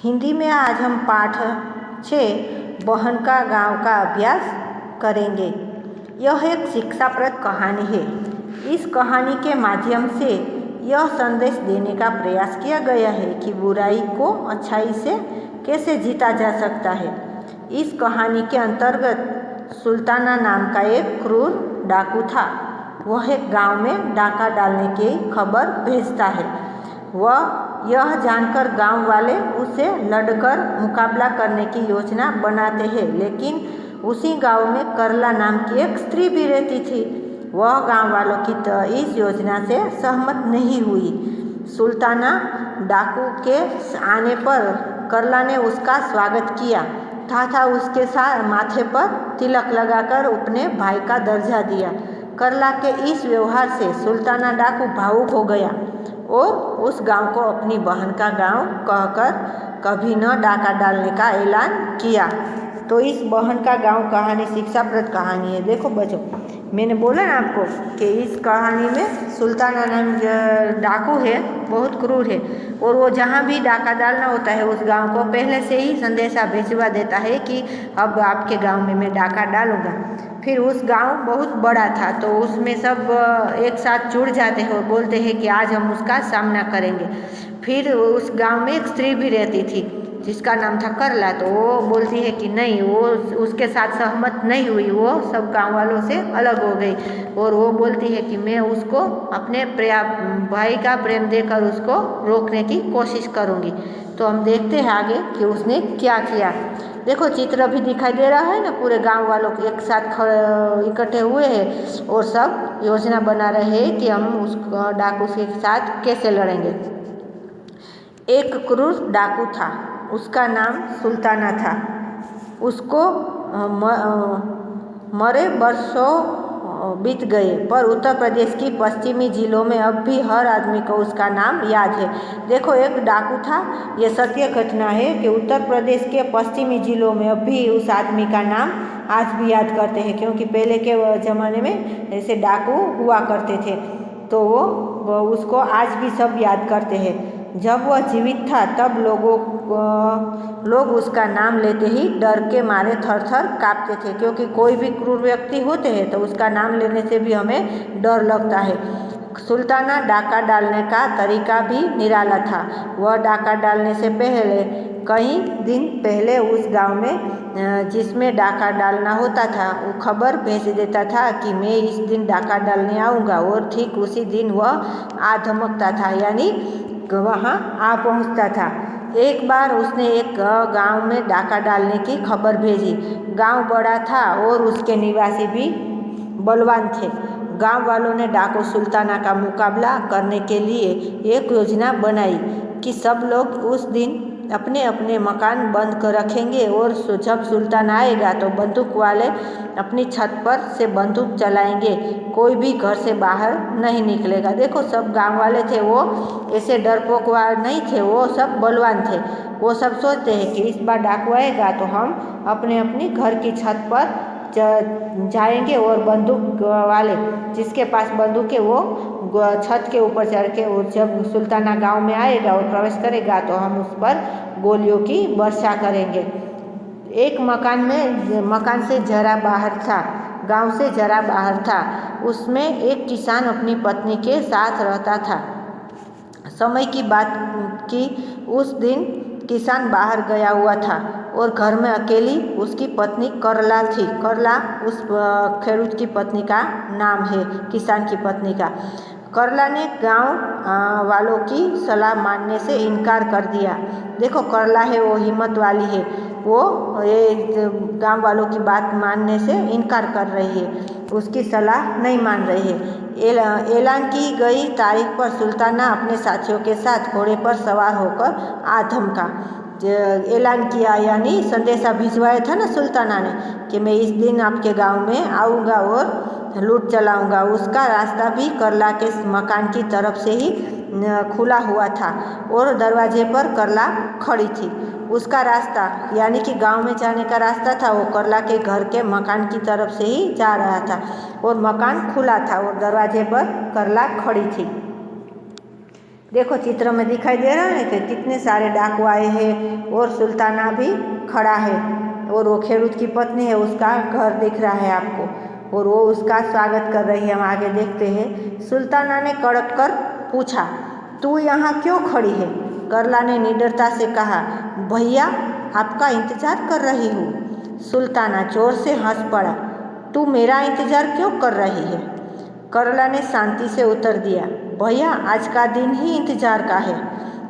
हिंदी में आज हम पाठ 6 बहन का गांव का अभ्यास करेंगे। यह एक शिक्षाप्रद कहानी है। इस कहानी के माध्यम से यह संदेश देने का प्रयास किया गया है कि बुराई को अच्छाई से कैसे जीता जा सकता है। इस कहानी के अंतर्गत सुल्ताना नाम का एक क्रूर डाकू था। वह एक गांव में डाका डालने की खबर भेजता है। वह यह जानकर गांव वाले उसे लड़कर मुकाबला करने की योजना बनाते हैं, लेकिन उसी गांव में करला नाम की एक स्त्री भी रहती थी। वह गांव वालों की इस योजना से सहमत नहीं हुई। सुल्ताना डाकू के आने पर करला ने उसका स्वागत किया तथा उसके साथ माथे पर तिलक लगाकर अपने भाई का दर्जा दिया। करला के इस व्यवहार से सुल्ताना डाकू भावुक हो गया और उस गांव को अपनी बहन का गांव कहकर कभी न डाका डालने का ऐलान किया। तो इस बहन का गांव कहानी शिक्षाप्रद कहानी है। देखो बच्चों, मैंने बोला ना आपको कि इस कहानी में सुल्ताना नाम डाकू है, बहुत क्रूर है, और वो जहाँ भी डाका डालना होता है उस गांव को पहले से ही संदेशा भिजवा देता है कि अब आपके गांव में मैं डाका डालूंगा। फिर उस गांव बहुत बड़ा था तो उसमें सब एक साथ जुड़ जाते हैं और बोलते हैं कि आज हम उसका सामना करेंगे। फिर उस गांव में एक स्त्री भी रहती थी जिसका नाम था करला। तो वो बोलती है कि नहीं, वो उसके साथ सहमत नहीं हुई, वो सब गांव वालों से अलग हो गई और वो बोलती है कि मैं उसको अपने भाई का प्रेम देकर उसको रोकने की कोशिश करूँगी। तो हम देखते हैं आगे कि उसने क्या किया। देखो चित्र भी दिखाई दे रहा है ना, पूरे गांव वालों के एक साथ इकट्ठे हुए हैं और सब योजना बना रहे हैं कि हम उस डाकू के साथ कैसे लड़ेंगे। एक क्रूर डाकू था, उसका नाम सुल्ताना था। उसको मरे वर्षों बीत गए, पर उत्तर प्रदेश की पश्चिमी जिलों में अब भी हर आदमी को उसका नाम याद है। देखो एक डाकू था, ये सत्य घटना है कि उत्तर प्रदेश के पश्चिमी जिलों में अब भी उस आदमी का नाम आज भी याद करते हैं, क्योंकि पहले के ज़माने में ऐसे डाकू हुआ करते थे तो वो उसको आज भी सब याद करते हैं। जब वह जीवित था तब लोग उसका नाम लेते ही डर के मारे थर थर काँपते थे, क्योंकि कोई भी क्रूर व्यक्ति होते हैं तो उसका नाम लेने से भी हमें डर लगता है। सुल्ताना डाका डालने का तरीका भी निराला था। वह डाका डालने से पहले कई दिन पहले उस गांव में जिसमें डाका डालना होता था वो खबर भेज देता था कि मैं इस दिन डाका डालने आऊँगा, और ठीक उसी दिन वह आ धमकता था, यानी वहाँ आ पहुँचता था। एक बार उसने एक गांव में डाका डालने की खबर भेजी। गांव बड़ा था और उसके निवासी भी बलवान थे। गांव वालों ने डाकू सुल्ताना का मुकाबला करने के लिए एक योजना बनाई कि सब लोग उस दिन अपने अपने मकान बंद कर रखेंगे और जब सुल्तान आएगा तो बंदूक वाले अपनी छत पर से बंदूक चलाएंगे, कोई भी घर से बाहर नहीं निकलेगा। देखो सब गांव वाले थे, वो ऐसे डरपोक नहीं थे, वो सब बलवान थे। वो सब सोचते हैं कि इस बार डाकू आएगा तो हम अपने अपनी घर की छत पर जाएंगे और बंदूक वाले जिसके पास बंदूक है वो छत के ऊपर चढ़ के, और जब सुल्ताना गांव में आएगा और प्रवेश करेगा तो हम उस पर गोलियों की वर्षा करेंगे। एक मकान से जरा बाहर था, गांव से जरा बाहर था, उसमें एक किसान अपनी पत्नी के साथ रहता था। समय की बात की उस दिन किसान बाहर गया हुआ था और घर में अकेली उसकी पत्नी करला थी। करला उस खेडूत की पत्नी का नाम है, किसान की पत्नी का। करला ने गांव वालों की सलाह मानने से इनकार कर दिया। देखो करला है वो हिम्मत वाली है, वो ये गांव वालों की बात मानने से इनकार कर रही है, उसकी सलाह नहीं मान रही है। ऐलान की गई तारीख पर सुल्ताना अपने साथियों के साथ घोड़े पर सवार होकर आ धमका। ऐलान किया यानी संदेशा भिजवाया था ना सुल्ताना ने कि मैं इस दिन आपके गांव में आऊँगा और लूट चलाऊँगा। उसका रास्ता भी करला के मकान की तरफ से ही खुला हुआ था और दरवाजे पर करला खड़ी थी। उसका रास्ता यानी कि गांव में जाने का रास्ता था, वो करला के घर के मकान की तरफ से ही जा रहा था और मकान खुला था और दरवाजे पर करला खड़ी थी। देखो चित्र में दिखाई दे रहा है कि कितने सारे डाकू आए हैं और सुल्ताना भी खड़ा है और वो खेड़ूत की पत्नी है, उसका घर दिख रहा है आपको और वो उसका स्वागत कर रही है। हम आगे देखते हैं। सुल्ताना ने कड़क कर पूछा, तू यहाँ क्यों खड़ी है? करला ने निडरता से कहा, भैया आपका इंतजार कर रही हूँ। सुल्ताना जोर से हंस पड़ा, तू मेरा इंतजार क्यों कर रही है? करला ने शांति से उत्तर दिया, भैया आज का दिन ही इंतजार का है।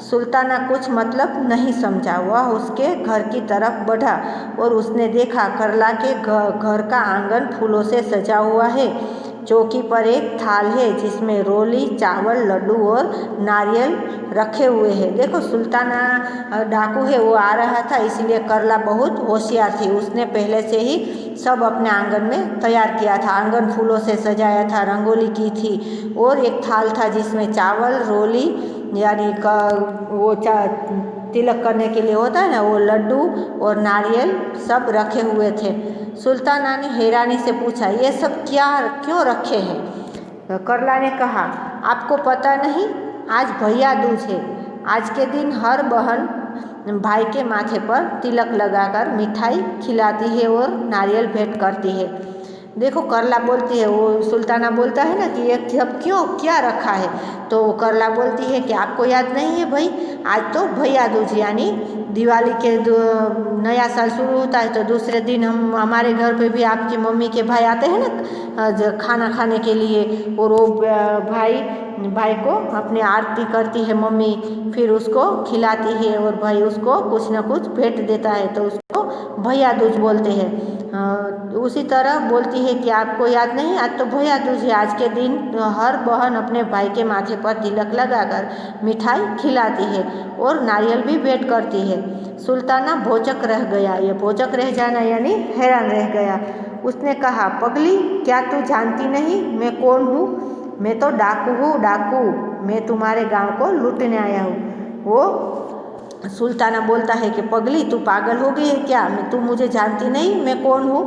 सुल्ताना कुछ मतलब नहीं समझा। वह उसके घर की तरफ बढ़ा और उसने देखा करला के घर का आंगन फूलों से सजा हुआ है। चौकी पर एक थाल है जिसमें रोली, चावल, लड्डू और नारियल रखे हुए हैं। देखो सुल्ताना डाकू है, वो आ रहा था, इसलिए करला बहुत होशियार थी। उसने पहले से ही सब अपने आंगन में तैयार किया था। आंगन फूलों से सजाया था, रंगोली की थी और एक थाल था जिसमें चावल, रोली यानी वो तिलक करने के लिए होता है ना, वो लड्डू और नारियल सब रखे हुए थे। सुल्ताना ने हैरानी से पूछा, ये सब क्यों रखे हैं? करला ने कहा, आपको पता नहीं, आज भैया दूज है। आज के दिन हर बहन भाई के माथे पर तिलक लगाकर मिठाई खिलाती है और नारियल भेंट करती है। देखो करला बोलती है, वो सुल्ताना बोलता है ना कि ये सब क्यों क्या रखा है, तो करला बोलती है कि आपको याद नहीं है भाई, आज तो भैया दूज यानी दिवाली के नया साल शुरू होता है, तो दूसरे दिन हमारे घर पे भी आपकी मम्मी के भाई आते हैं ना खाना खाने के लिए, और वो भाई को अपनी आरती करती है मम्मी, फिर उसको खिलाती है और भाई उसको कुछ ना कुछ भेंट देता है, तो उसको भैया दूज बोलते हैं। उसी तरह बोलती है कि आपको याद नहीं, आज तो भैया दूज है। आज के दिन हर बहन अपने भाई के माथे पर तिलक लगाकर मिठाई खिलाती है और नारियल भी भेंट करती है। सुल्ताना भौचक रह गया। ये भौचक रह जाना यानी हैरान रह गया। उसने कहा, पगली क्या तू जानती नहीं मैं कौन हूँ? मैं तो डाकू हूँ, डाकू। मैं तुम्हारे गांव को लूटने आया हूँ। वो सुल्ताना बोलता है कि पगली तू पागल हो गई है क्या? तू मुझे जानती नहीं मैं कौन हूँ?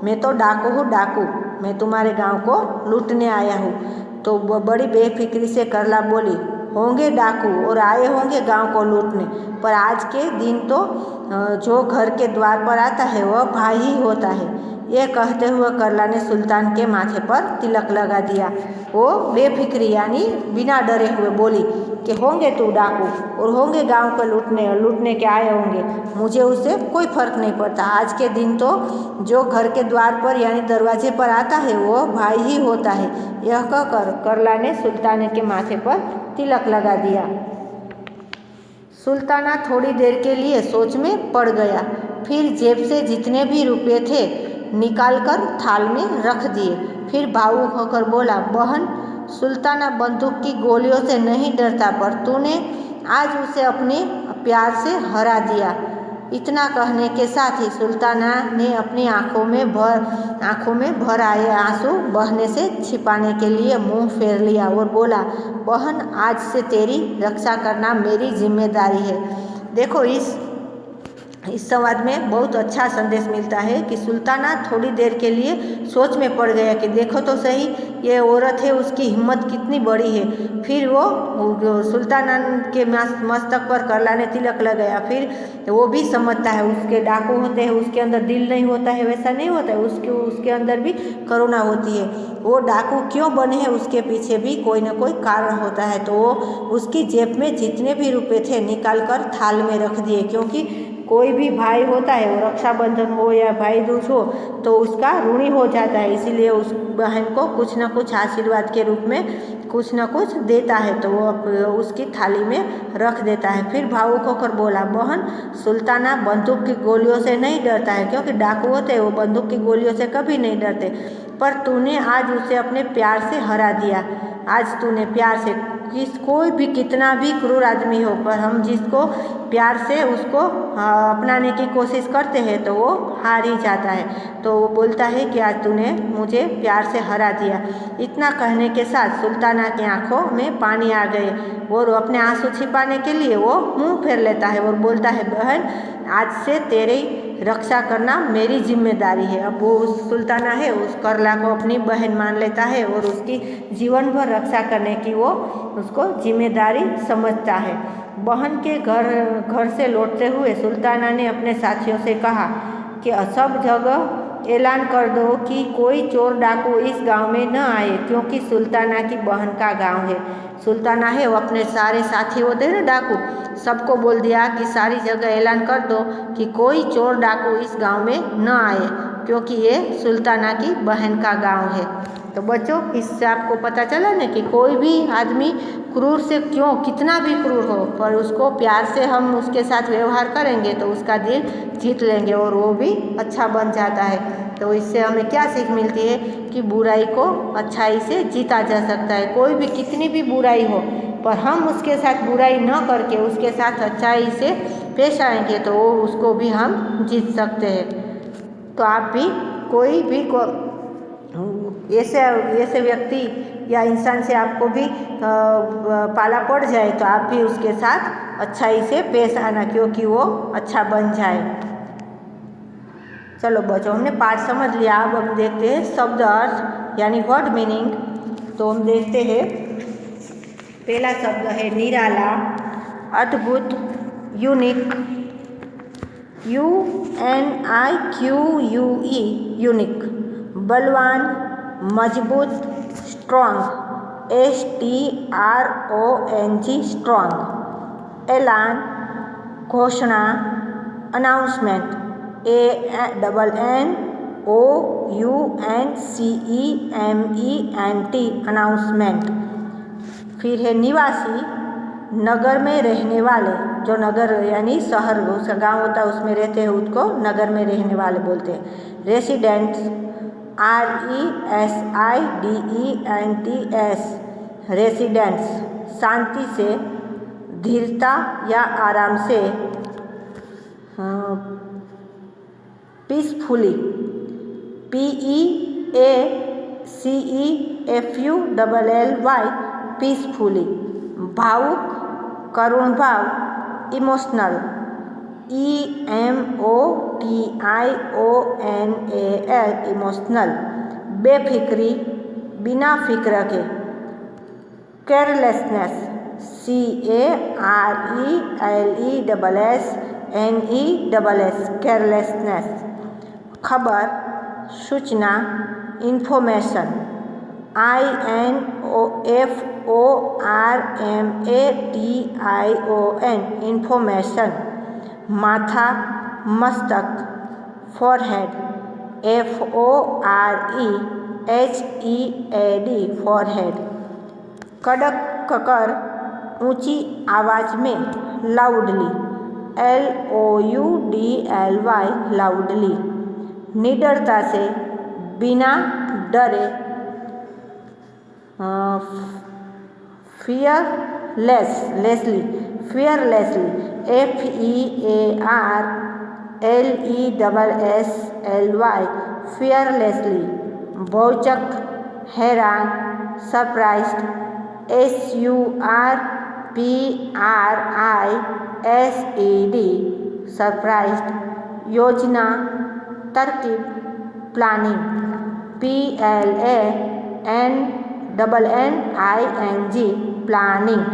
मैं तो डाकू हूँ, डाकू। मैं तुम्हारे गांव को लूटने आया हूँ। तो वो बड़ी बेफिक्री से करला बोली, होंगे डाकू और आए होंगे गांव को लूटने, पर आज के दिन तो जो घर के द्वार पर आता है वह भाई ही होता है। यह कहते हुए करला ने सुल्तान के माथे पर तिलक लगा दिया। वो बेफिक्री यानी बिना डरे हुए बोली कि होंगे तू डाकू और होंगे गांव को लूटने के आए होंगे, मुझे उससे कोई फर्क नहीं पड़ता। आज के दिन तो जो घर के द्वार पर यानी दरवाजे पर आता है वो भाई ही होता है। यह कहकर करला ने सुल्तान के माथे पर तिलक लगा दिया। सुल्ताना थोड़ी देर के लिए सोच में पड़ गया, फिर जेब से जितने भी रुपए थे निकालकर थाल में रख दिए। फिर भावुक होकर बोला, बहन सुल्ताना बंदूक की गोलियों से नहीं डरता, पर तूने आज उसे अपने प्यार से हरा दिया। इतना कहने के साथ ही सुल्ताना ने अपनी आंखों में भर आए आंसू बहने से छिपाने के लिए मुंह फेर लिया और बोला, बहन आज से तेरी रक्षा करना मेरी जिम्मेदारी है। देखो इस संवाद में बहुत अच्छा संदेश मिलता है कि सुल्ताना थोड़ी देर के लिए सोच में पड़ गया कि देखो तो सही ये औरत है, उसकी हिम्मत कितनी बड़ी है। फिर वो सुल्ताना के मस्तक पर करला ने तिलक लगाया। फिर वो भी समझता है, उसके डाकू होते हैं, उसके अंदर दिल नहीं होता है, वैसा नहीं होता है, उसके अंदर भी करुणा होती है। वो डाकू क्यों बने हैं उसके पीछे भी कोई ना कोई कारण होता है। तो वो उसकी जेब में जितने भी रुपए थे निकाल कर थाल में रख दिए, क्योंकि कोई भी भाई होता है, वो रक्षाबंधन हो या भाई दूज हो, तो उसका ऋणी हो जाता है, इसीलिए उस बहन को कुछ न कुछ आशीर्वाद के रूप में कुछ न कुछ देता है, तो वो उसकी थाली में रख देता है। फिर भावुक होकर बोला, बहन सुल्ताना बंदूक की गोलियों से नहीं डरता है, क्योंकि डाकू होते हैं वो बंदूक की गोलियों से कभी नहीं डरते, पर तूने आज उसे अपने प्यार से हरा दिया। आज तूने प्यार से कोई भी कितना भी क्रूर आदमी हो, पर हम जिसको प्यार से उसको अपनाने की कोशिश करते हैं तो वो हार ही जाता है। तो वो बोलता है कि आज तूने मुझे प्यार से हरा दिया। इतना कहने के साथ सुल्ताना की आंखों में पानी आ गए और अपने आंसू छिपाने के लिए वो मुंह फेर लेता है और बोलता है, बहन आज से तेरे रक्षा करना मेरी जिम्मेदारी है। अब वो उस सुल्ताना है उस करला को अपनी बहन मान लेता है और उसकी जीवन भर रक्षा करने की वो उसको जिम्मेदारी समझता है। बहन के घर से लौटते हुए सुल्ताना ने अपने साथियों से कहा कि सब जगह ऐलान कर दो कि कोई चोर डाकू इस गांव में न आए, क्योंकि सुल्ताना की बहन का गांव है। सुल्ताना है वो अपने सारे साथी होते हैं ना डाकू, सबको बोल दिया कि सारी जगह ऐलान कर दो कि कोई चोर डाकू इस गांव में न आए, क्योंकि ये सुल्ताना की बहन का गांव है। तो बच्चों, इससे आपको पता चला ना कि कोई भी आदमी क्रूर से क्यों कितना भी क्रूर हो, पर उसको प्यार से हम उसके साथ व्यवहार करेंगे तो उसका दिल जीत लेंगे और वो भी अच्छा बन जाता है। तो इससे हमें क्या सीख मिलती है कि बुराई को अच्छाई से जीता जा सकता है। कोई भी कितनी भी बुराई हो, पर हम उसके साथ बुराई न करके उसके साथ अच्छाई से पेश आएंगे तो उसको भी हम जीत सकते हैं। तो आप भी कोई भी ऐसे व्यक्ति या इंसान से आपको भी पाला पड़ जाए तो आप भी उसके साथ अच्छाई से पेश आना, क्योंकि वो अच्छा बन जाए। चलो बच्चों, हमने पाठ समझ लिया। अब हम देखते हैं शब्द अर्थ यानी वर्ड मीनिंग। तो हम देखते हैं पहला शब्द है निराला, अद्भुत, यूनिक, UNIQUE यूनिक, बलवान, मजबूत, स्ट्रॉन्ग, STRONG स्ट्रॉन्ग, ऐलान, घोषणा, अनाउंसमेंट, ANNOUNCEMENT अनाउंसमेंट। फिर है निवासी, नगर में रहने वाले, जो नगर यानी शहर उसका गांव होता है उसमें रहते हैं उसको नगर में रहने वाले बोलते हैं। रेसिडेंट्स, RESIDENTS रेसिडेंट्स, शांति से, धीरता या आराम से, पीसफुली, PEACEFULLY पीसफुली, भावुक, करुण भाव, इमोशनल, EMOTIONAL इमोशनल, बेफिक्री, बिना फिक्र के, केयरलेसनेस, CARELESSNESS केयरलेसनेस, खबर, सूचना, इंफॉर्मेशन, INFORMATION इंफॉर्मेशन, माथा, मस्तक, फोरहेड, FOREHEAD फोरहेड, कड़क कर, ऊंची आवाज में, लाउडली, LOUDLY लाउडली, निडरता से, बिना डरे, fearlessly FEARLESSLY fearlessly, भौचक, हैरान, सरप्राइज्ड, SURPRISED सरप्राइज्ड, योजना, तरकीब, प्लानिंग, PLANNING प्लानिंग।